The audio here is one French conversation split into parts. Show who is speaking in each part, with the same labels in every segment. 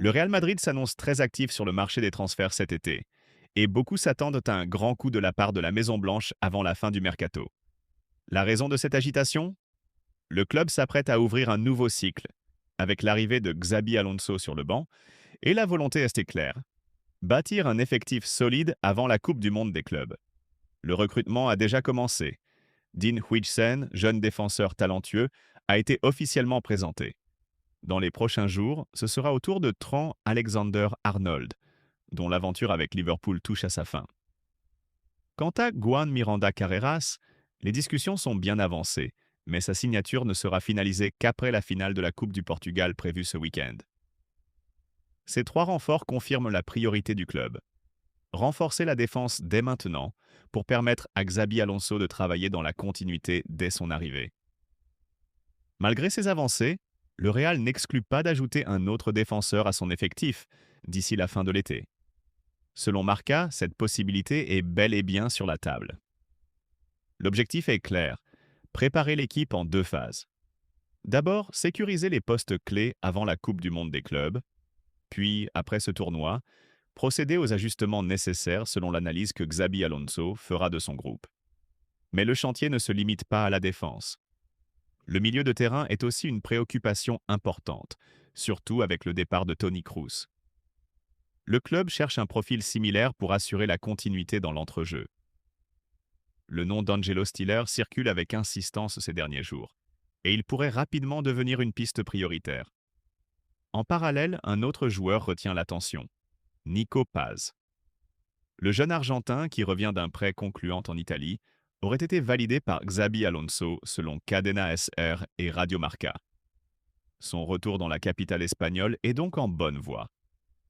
Speaker 1: Le Real Madrid s'annonce très actif sur le marché des transferts cet été, et beaucoup s'attendent à un grand coup de la part de la Maison-Blanche avant la fin du mercato. La raison de cette agitation? Le club s'apprête à ouvrir un nouveau cycle, avec l'arrivée de Xabi Alonso sur le banc, et la volonté est claire: bâtir un effectif solide avant la Coupe du Monde des clubs. Le recrutement a déjà commencé. Dean Huijsen, jeune défenseur talentueux, a été officiellement présenté. Dans les prochains jours, ce sera au tour de Trent Alexander-Arnold, dont l'aventure avec Liverpool touche à sa fin. Quant à Juan Miranda Carreras, les discussions sont bien avancées, mais sa signature ne sera finalisée qu'après la finale de la Coupe du Portugal prévue ce week-end. Ces trois renforts confirment la priorité du club: renforcer la défense dès maintenant pour permettre à Xabi Alonso de travailler dans la continuité dès son arrivée. Malgré ces avancées, le Real n'exclut pas d'ajouter un autre défenseur à son effectif d'ici la fin de l'été. Selon Marca, cette possibilité est bel et bien sur la table. L'objectif est clair: préparer l'équipe en deux phases. D'abord, sécuriser les postes clés avant la Coupe du Monde des clubs, puis, après ce tournoi, procéder aux ajustements nécessaires selon l'analyse que Xabi Alonso fera de son groupe. Mais le chantier ne se limite pas à la défense. Le milieu de terrain est aussi une préoccupation importante, surtout avec le départ de Toni Kroos. Le club cherche un profil similaire pour assurer la continuité dans l'entrejeu. Le nom d'Angelo Stiller circule avec insistance ces derniers jours, et il pourrait rapidement devenir une piste prioritaire. En parallèle, un autre joueur retient l'attention: Nico Paz. Le jeune Argentin, qui revient d'un prêt concluant en Italie, aurait été validé par Xabi Alonso selon Cadena SR et Radio Marca. Son retour dans la capitale espagnole est donc en bonne voie.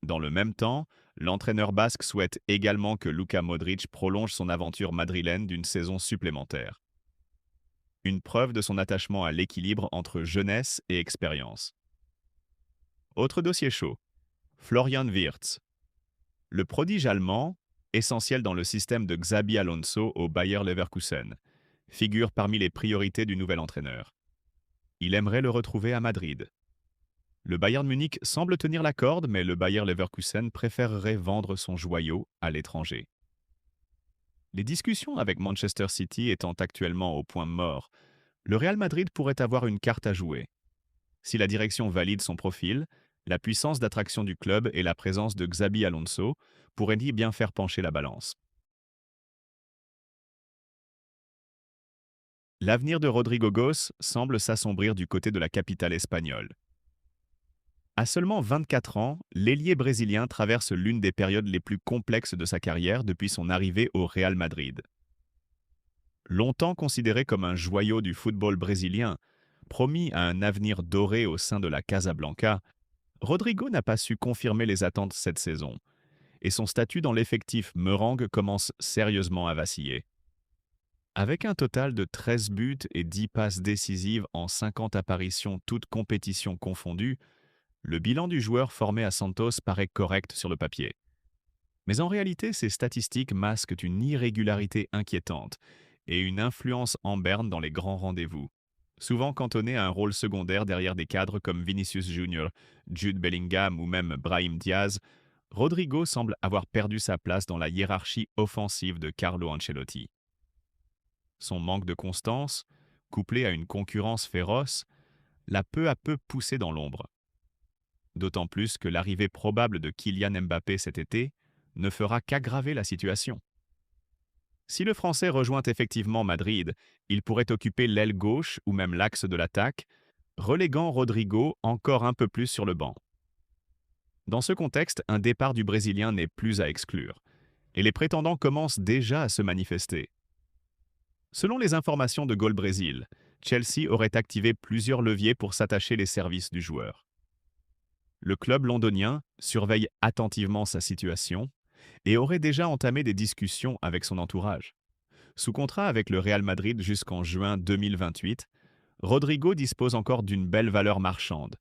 Speaker 1: Dans le même temps, l'entraîneur basque souhaite également que Luka Modric prolonge son aventure madrilène d'une saison supplémentaire. Une preuve de son attachement à l'équilibre entre jeunesse et expérience. Autre dossier chaud: Florian Wirtz. Le prodige allemand, essentiel dans le système de Xabi Alonso au Bayer Leverkusen, figure parmi les priorités du nouvel entraîneur. Il aimerait le retrouver à Madrid. Le Bayern Munich semble tenir la corde, mais le Bayer Leverkusen préférerait vendre son joyau à l'étranger. Les discussions avec Manchester City étant actuellement au point mort, le Real Madrid pourrait avoir une carte à jouer. Si la direction valide son profil, la puissance d'attraction du club et la présence de Xabi Alonso pourraient y bien faire pencher la balance. L'avenir de Rodrigo Goes semble s'assombrir du côté de la capitale espagnole. À seulement 24 ans, l'ailier brésilien traverse l'une des périodes les plus complexes de sa carrière depuis son arrivée au Real Madrid. Longtemps considéré comme un joyau du football brésilien, promis à un avenir doré au sein de la Casablanca, Rodrigo n'a pas su confirmer les attentes cette saison, et son statut dans l'effectif merengue commence sérieusement à vaciller. Avec un total de 13 buts et 10 passes décisives en 50 apparitions toutes compétitions confondues, le bilan du joueur formé à Santos paraît correct sur le papier. Mais en réalité, ces statistiques masquent une irrégularité inquiétante et une influence en berne dans les grands rendez-vous, souvent cantonné à un rôle secondaire derrière des cadres comme Vinicius Junior, Jude Bellingham ou même Brahim Diaz. Rodrigo semble avoir perdu sa place dans la hiérarchie offensive de Carlo Ancelotti. Son manque de constance, couplé à une concurrence féroce, l'a peu à peu poussé dans l'ombre. D'autant plus que l'arrivée probable de Kylian Mbappé cet été ne fera qu'aggraver la situation. Si le Français rejoint effectivement Madrid, il pourrait occuper l'aile gauche ou même l'axe de l'attaque, reléguant Rodrigo encore un peu plus sur le banc. Dans ce contexte, un départ du Brésilien n'est plus à exclure, et les prétendants commencent déjà à se manifester. Selon les informations de Goal Brésil, Chelsea aurait activé plusieurs leviers pour s'attacher les services du joueur. Le club londonien surveille attentivement sa situation et aurait déjà entamé des discussions avec son entourage. Sous contrat avec le Real Madrid jusqu'en juin 2028, Rodrigo dispose encore d'une belle valeur marchande,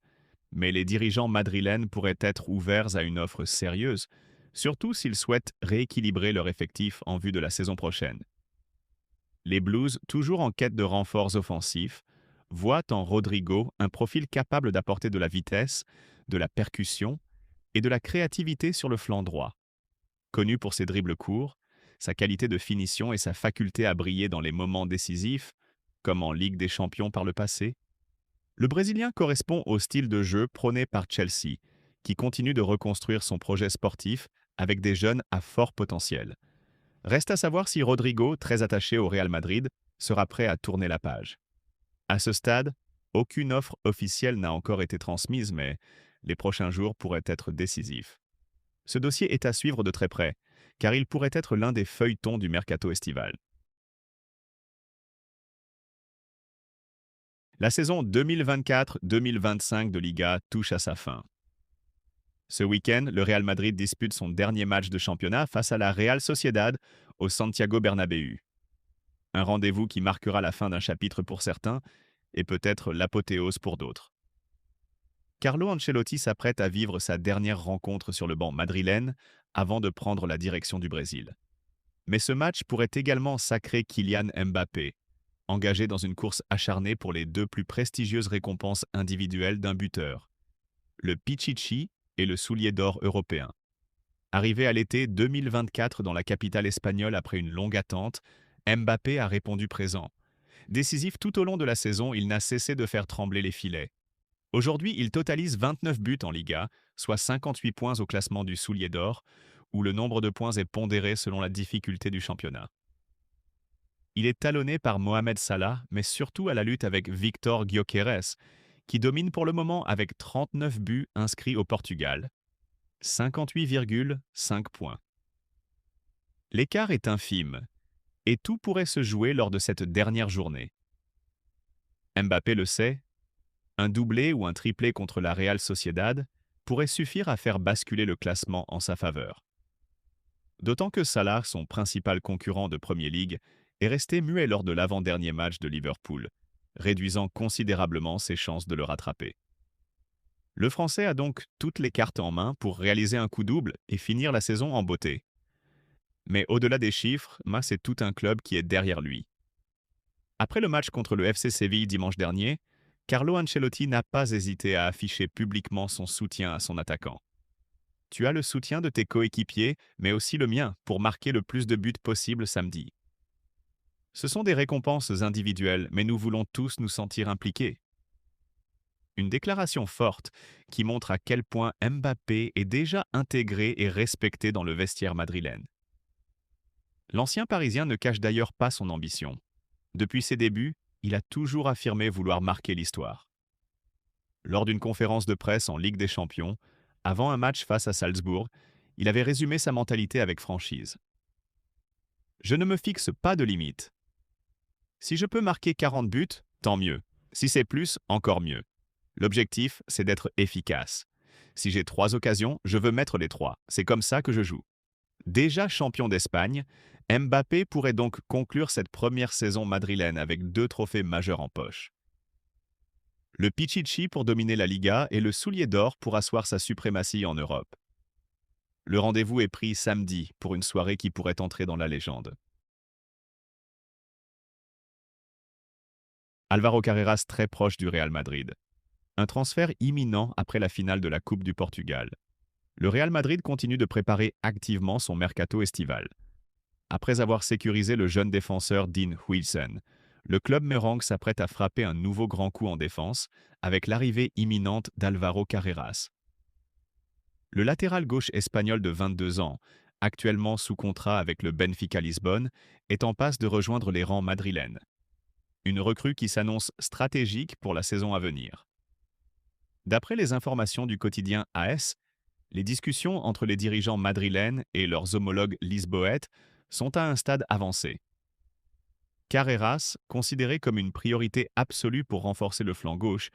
Speaker 1: mais les dirigeants madrilènes pourraient être ouverts à une offre sérieuse, surtout s'ils souhaitent rééquilibrer leur effectif en vue de la saison prochaine. Les Blues, toujours en quête de renforts offensifs, voient en Rodrigo un profil capable d'apporter de la vitesse, de la percussion et de la créativité sur le flanc droit. Connu pour ses dribbles courts, sa qualité de finition et sa faculté à briller dans les moments décisifs, comme en Ligue des Champions par le passé, le Brésilien correspond au style de jeu prôné par Chelsea, qui continue de reconstruire son projet sportif avec des jeunes à fort potentiel. Reste à savoir si Rodrigo, très attaché au Real Madrid, sera prêt à tourner la page. À ce stade, aucune offre officielle n'a encore été transmise, mais les prochains jours pourraient être décisifs. Ce dossier est à suivre de très près, car il pourrait être l'un des feuilletons du mercato estival. La saison 2024-2025 de Liga touche à sa fin. Ce week-end, le Real Madrid dispute son dernier match de championnat face à la Real Sociedad au Santiago Bernabéu. Un rendez-vous qui marquera la fin d'un chapitre pour certains et peut-être l'apothéose pour d'autres. Carlo Ancelotti s'apprête à vivre sa dernière rencontre sur le banc madrilène avant de prendre la direction du Brésil. Mais ce match pourrait également sacrer Kylian Mbappé, engagé dans une course acharnée pour les deux plus prestigieuses récompenses individuelles d'un buteur, le Pichichi et le Soulier d'or européen. Arrivé à l'été 2024 dans la capitale espagnole après une longue attente, Mbappé a répondu présent. Décisif tout au long de la saison, il n'a cessé de faire trembler les filets. Aujourd'hui, il totalise 29 buts en Liga, soit 58 points au classement du Soulier d'or, où le nombre de points est pondéré selon la difficulté du championnat. Il est talonné par Mohamed Salah, mais surtout à la lutte avec Victor Gyökeres, qui domine pour le moment avec 39 buts inscrits au Portugal, 58,5 points. L'écart est infime, et tout pourrait se jouer lors de cette dernière journée. Mbappé le sait, un doublé ou un triplé contre la Real Sociedad pourrait suffire à faire basculer le classement en sa faveur. D'autant que Salah, son principal concurrent de Premier League, est resté muet lors de l'avant-dernier match de Liverpool, réduisant considérablement ses chances de le rattraper. Le Français a donc toutes les cartes en main pour réaliser un coup double et finir la saison en beauté. Mais au-delà des chiffres, c'est tout un club qui est derrière lui. Après le match contre le FC Séville dimanche dernier, Carlo Ancelotti n'a pas hésité à afficher publiquement son soutien à son attaquant. Tu as le soutien de tes coéquipiers, mais aussi le mien, pour marquer le plus de buts possible samedi. Ce sont des récompenses individuelles, mais nous voulons tous nous sentir impliqués. Une déclaration forte qui montre à quel point Mbappé est déjà intégré et respecté dans le vestiaire madrilène. L'ancien Parisien ne cache d'ailleurs pas son ambition. Depuis ses débuts, il a toujours affirmé vouloir marquer l'histoire. Lors d'une conférence de presse en Ligue des Champions, avant un match face à Salzbourg, il avait résumé sa mentalité avec franchise. Je ne me fixe pas de limite. Si je peux marquer 40 buts, tant mieux. Si c'est plus, encore mieux. L'objectif, c'est d'être efficace. Si j'ai 3 occasions, je veux mettre les 3. C'est comme ça que je joue. Déjà champion d'Espagne, Mbappé pourrait donc conclure cette première saison madrilène avec 2 trophées majeurs en poche. Le Pichichi pour dominer la Liga et le Soulier d'or pour asseoir sa suprématie en Europe. Le rendez-vous est pris samedi pour une soirée qui pourrait entrer dans la légende. Álvaro Carreras très proche du Real Madrid. Un transfert imminent après la finale de la Coupe du Portugal. Le Real Madrid continue de préparer activement son mercato estival. Après avoir sécurisé le jeune défenseur Dean Huijsen, le club merengue s'apprête à frapper un nouveau grand coup en défense avec l'arrivée imminente d'Álvaro Carreras. Le latéral gauche espagnol de 22 ans, actuellement sous contrat avec le Benfica Lisbonne, est en passe de rejoindre les rangs madrilènes. Une recrue qui s'annonce stratégique pour la saison à venir. D'après les informations du quotidien AS, les discussions entre les dirigeants madrilènes et leurs homologues lisboètes sont à un stade avancé. Carreras, considéré comme une priorité absolue pour renforcer le flanc gauche,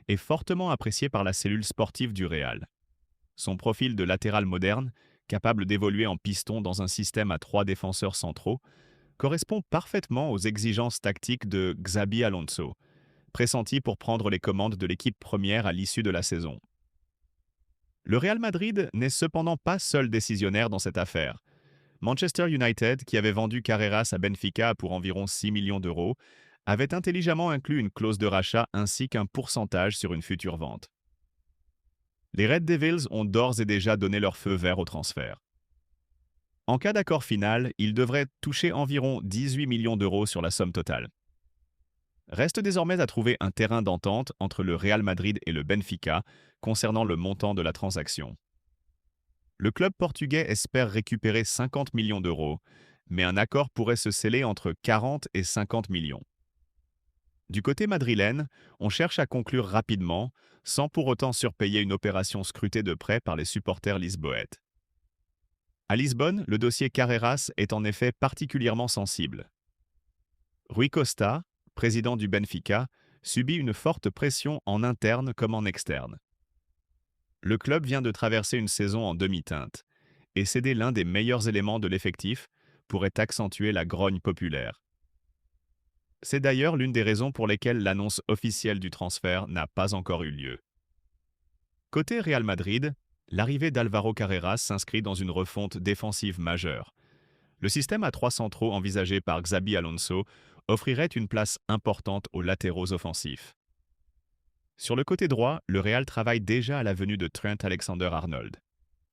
Speaker 1: est fortement apprécié par la cellule sportive du Real. Son profil de latéral moderne, capable d'évoluer en piston dans un système à 3 défenseurs centraux, correspond parfaitement aux exigences tactiques de Xabi Alonso, pressenti pour prendre les commandes de l'équipe première à l'issue de la saison. Le Real Madrid n'est cependant pas seul décisionnaire dans cette affaire. Manchester United, qui avait vendu Carreras à Benfica pour environ 6 millions d'euros, avait intelligemment inclus une clause de rachat ainsi qu'un pourcentage sur une future vente. Les Red Devils ont d'ores et déjà donné leur feu vert au transfert. En cas d'accord final, ils devraient toucher environ 18 millions d'euros sur la somme totale. Reste désormais à trouver un terrain d'entente entre le Real Madrid et le Benfica concernant le montant de la transaction. Le club portugais espère récupérer 50 millions d'euros, mais un accord pourrait se sceller entre 40 et 50 millions. Du côté madrilène, on cherche à conclure rapidement, sans pour autant surpayer une opération scrutée de près par les supporters lisboètes. À Lisbonne, le dossier Carreras est en effet particulièrement sensible. Rui Costa, président du Benfica, subit une forte pression en interne comme en externe. Le club vient de traverser une saison en demi-teinte, et céder l'un des meilleurs éléments de l'effectif pourrait accentuer la grogne populaire. C'est d'ailleurs l'une des raisons pour lesquelles l'annonce officielle du transfert n'a pas encore eu lieu. Côté Real Madrid, l'arrivée d'Alvaro Carreras s'inscrit dans une refonte défensive majeure. Le système à trois centraux envisagé par Xabi Alonso offrirait une place importante aux latéraux offensifs. Sur le côté droit, le Real travaille déjà à la venue de Trent Alexander-Arnold.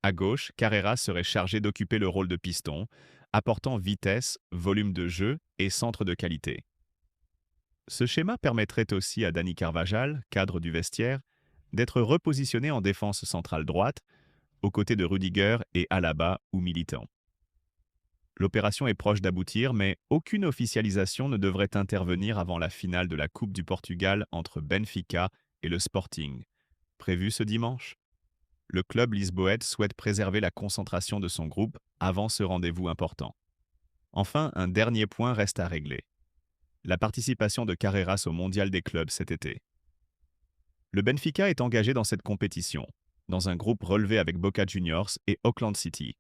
Speaker 1: À gauche, Carreras serait chargé d'occuper le rôle de piston, apportant vitesse, volume de jeu et centre de qualité. Ce schéma permettrait aussi à Dani Carvajal, cadre du vestiaire, d'être repositionné en défense centrale droite, aux côtés de Rudiger et Alaba ou Militant. L'opération est proche d'aboutir, mais aucune officialisation ne devrait intervenir avant la finale de la Coupe du Portugal entre Benfica et le Sporting, prévue ce dimanche. Le club lisboète souhaite préserver la concentration de son groupe avant ce rendez-vous important. Enfin, un dernier point reste à régler. La participation de Carreras au Mondial des clubs cet été. Le Benfica est engagé dans cette compétition, dans un groupe relevé avec Boca Juniors et Auckland City.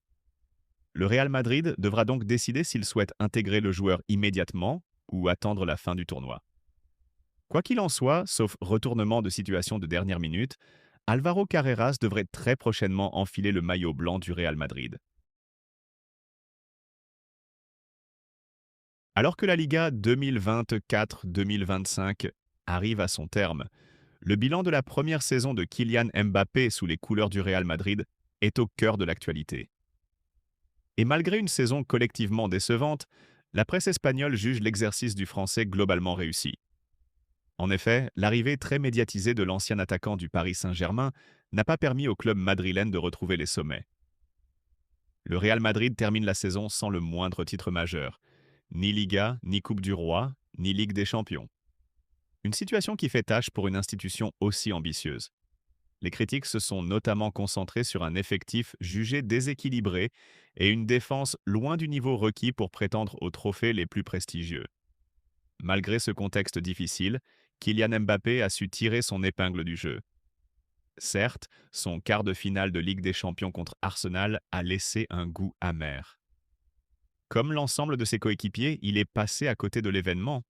Speaker 1: Le Real Madrid devra donc décider s'il souhaite intégrer le joueur immédiatement ou attendre la fin du tournoi. Quoi qu'il en soit, sauf retournement de situation de dernière minute, Alvaro Carreras devrait très prochainement enfiler le maillot blanc du Real Madrid. Alors que la Liga 2024-2025 arrive à son terme, le bilan de la première saison de Kylian Mbappé sous les couleurs du Real Madrid est au cœur de l'actualité. Et malgré une saison collectivement décevante, la presse espagnole juge l'exercice du Français globalement réussi. En effet, l'arrivée très médiatisée de l'ancien attaquant du Paris Saint-Germain n'a pas permis au club madrilène de retrouver les sommets. Le Real Madrid termine la saison sans le moindre titre majeur, ni Liga, ni Coupe du Roi, ni Ligue des Champions. Une situation qui fait tâche pour une institution aussi ambitieuse. Les critiques se sont notamment concentrées sur un effectif jugé déséquilibré et une défense loin du niveau requis pour prétendre aux trophées les plus prestigieux. Malgré ce contexte difficile, Kylian Mbappé a su tirer son épingle du jeu. Certes, son quart de finale de Ligue des Champions contre Arsenal a laissé un goût amer. Comme l'ensemble de ses coéquipiers, il est passé à côté de l'événement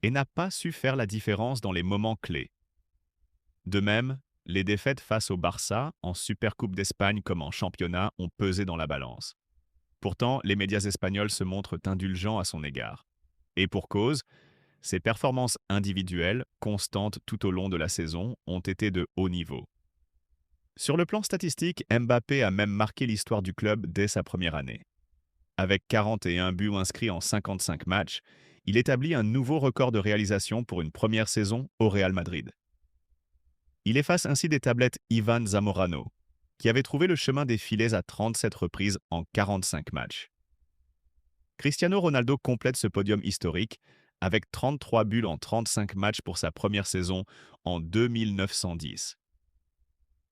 Speaker 1: et n'a pas su faire la différence dans les moments clés. De même, les défaites face au Barça, en Supercoupe d'Espagne comme en championnat, ont pesé dans la balance. Pourtant, les médias espagnols se montrent indulgents à son égard. Et pour cause, ses performances individuelles, constantes tout au long de la saison, ont été de haut niveau. Sur le plan statistique, Mbappé a même marqué l'histoire du club dès sa première année. Avec 41 buts inscrits en 55 matchs, il établit un nouveau record de réalisation pour une première saison au Real Madrid. Il efface ainsi des tablettes Ivan Zamorano, qui avait trouvé le chemin des filets à 37 reprises en 45 matchs. Cristiano Ronaldo complète ce podium historique avec 33 buts en 35 matchs pour sa première saison en 2910.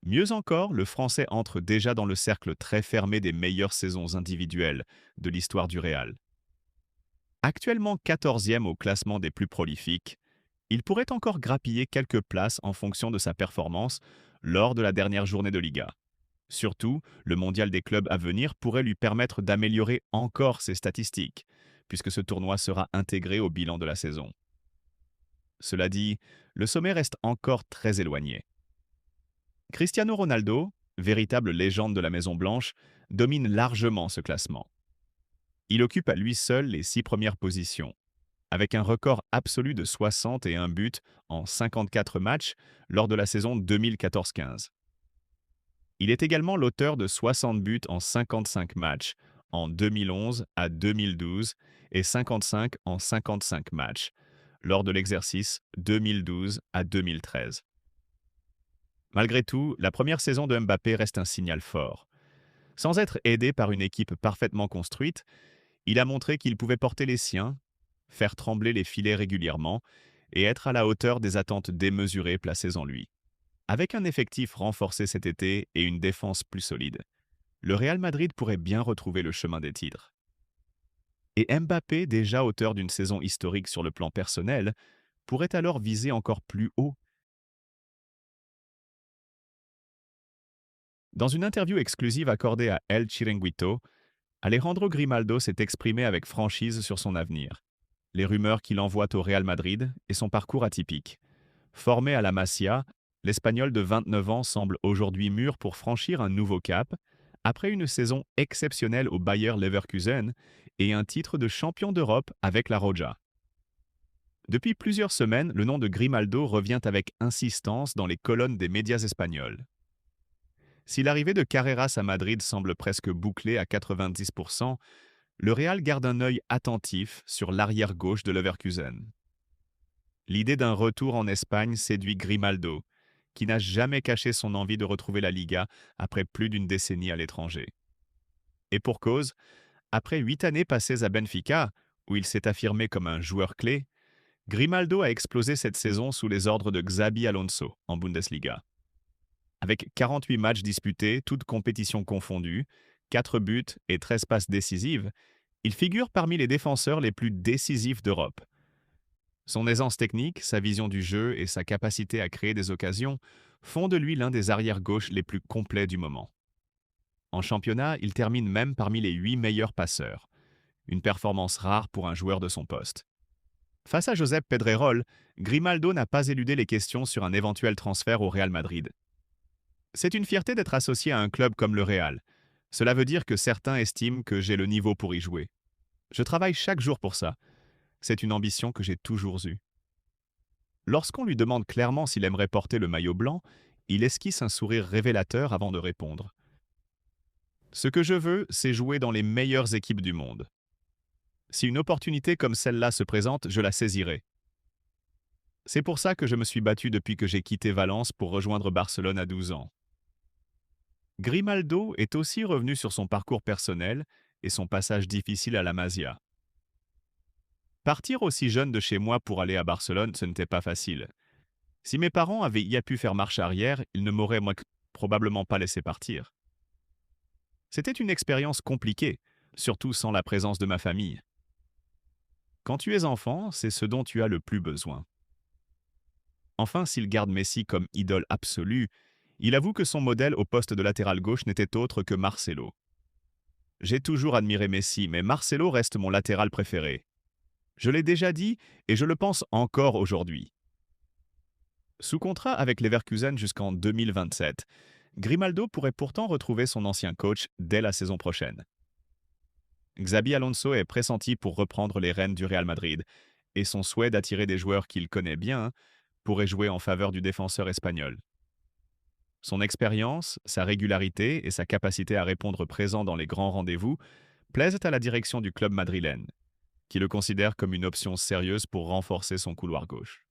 Speaker 1: Mieux encore, le Français entre déjà dans le cercle très fermé des meilleures saisons individuelles de l'histoire du Real. Actuellement 14e au classement des plus prolifiques, il pourrait encore grappiller quelques places en fonction de sa performance lors de la dernière journée de Liga. Surtout, le mondial des clubs à venir pourrait lui permettre d'améliorer encore ses statistiques, puisque ce tournoi sera intégré au bilan de la saison. Cela dit, le sommet reste encore très éloigné. Cristiano Ronaldo, véritable légende de la Maison-Blanche, domine largement ce classement. Il occupe à lui seul les 6 premières positions, avec un record absolu de 61 buts en 54 matchs lors de la saison 2014-15. Il est également l'auteur de 60 buts en 55 matchs en 2011 à 2012 et 55 en 55 matchs lors de l'exercice 2012 à 2013. Malgré tout, la première saison de Mbappé reste un signal fort. Sans être aidé par une équipe parfaitement construite, il a montré qu'il pouvait porter les siens, faire trembler les filets régulièrement et être à la hauteur des attentes démesurées placées en lui. Avec un effectif renforcé cet été et une défense plus solide, le Real Madrid pourrait bien retrouver le chemin des titres. Et Mbappé, déjà auteur d'une saison historique sur le plan personnel, pourrait alors viser encore plus haut. Dans une interview exclusive accordée à El Chiringuito, Alejandro Grimaldo s'est exprimé avec franchise sur son avenir, les rumeurs qu'il envoie au Real Madrid et son parcours atypique. Formé à la Masia, l'Espagnol de 29 ans semble aujourd'hui mûr pour franchir un nouveau cap, après une saison exceptionnelle au Bayer Leverkusen et un titre de champion d'Europe avec la Roja. Depuis plusieurs semaines, le nom de Grimaldo revient avec insistance dans les colonnes des médias espagnols. Si l'arrivée de Carreras à Madrid semble presque bouclée à 90%, le Real garde un œil attentif sur l'arrière gauche de Leverkusen. L'idée d'un retour en Espagne séduit Grimaldo, qui n'a jamais caché son envie de retrouver la Liga après plus d'une décennie à l'étranger. Et pour cause, après 8 années passées à Benfica, où il s'est affirmé comme un joueur clé, Grimaldo a explosé cette saison sous les ordres de Xabi Alonso en Bundesliga. Avec 48 matchs disputés, toutes compétitions confondues, 4 buts et 13 passes décisives, il figure parmi les défenseurs les plus décisifs d'Europe. Son aisance technique, sa vision du jeu et sa capacité à créer des occasions font de lui l'un des arrières-gauches les plus complets du moment. En championnat, il termine même parmi les 8 meilleurs passeurs, une performance rare pour un joueur de son poste. Face à Josep Pedrerol, Grimaldo n'a pas éludé les questions sur un éventuel transfert au Real Madrid. C'est une fierté d'être associé à un club comme le Real. Cela veut dire que certains estiment que j'ai le niveau pour y jouer. Je travaille chaque jour pour ça. C'est une ambition que j'ai toujours eue. Lorsqu'on lui demande clairement s'il aimerait porter le maillot blanc, il esquisse un sourire révélateur avant de répondre. Ce que je veux, c'est jouer dans les meilleures équipes du monde. Si une opportunité comme celle-là se présente, je la saisirai. C'est pour ça que je me suis battu depuis que j'ai quitté Valence pour rejoindre Barcelone à 12 ans. Grimaldo est aussi revenu sur son parcours personnel et son passage difficile à la Masia. Partir aussi jeune de chez moi pour aller à Barcelone, ce n'était pas facile. Si mes parents avaient y pu faire marche arrière, ils ne m'auraient probablement pas laissé partir. C'était une expérience compliquée, surtout sans la présence de ma famille. Quand tu es enfant, c'est ce dont tu as le plus besoin. Enfin, s'il garde Messi comme idole absolue, il avoue que son modèle au poste de latéral gauche n'était autre que Marcelo. J'ai toujours admiré Messi, mais Marcelo reste mon latéral préféré. Je l'ai déjà dit et je le pense encore aujourd'hui. Sous contrat avec Leverkusen jusqu'en 2027, Grimaldo pourrait pourtant retrouver son ancien coach dès la saison prochaine. Xabi Alonso est pressenti pour reprendre les rênes du Real Madrid et son souhait d'attirer des joueurs qu'il connaît bien pourrait jouer en faveur du défenseur espagnol. Son expérience, sa régularité et sa capacité à répondre présent dans les grands rendez-vous plaisent à la direction du club madrilène, qui le considère comme une option sérieuse pour renforcer son couloir gauche.